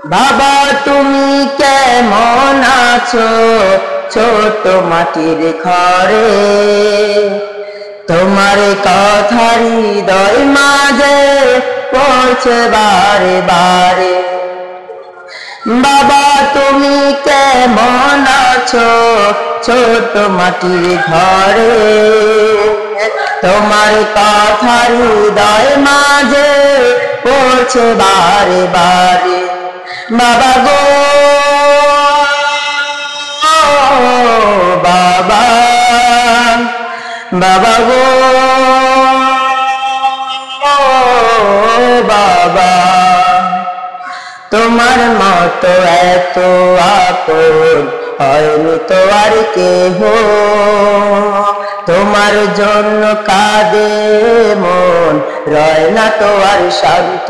বাবা তুমি কেমন আছো ছোট মাটির ঘরে, তোমার কথা হৃদয় মাঝে পড়ছে বারে বারে। বাবা তুমি কেমন আছো ছোট মাটির ঘরে, তোমার কথা হৃদয় মাঝে পড়ছে বারে বারে। বাবা গো বাবা, বাবা গো বাবা, তোমার মতো এত আপন হয়নি তো আর কেহ, তোমার জন্য কাঁদে মন রয় না তো আর শান্ত।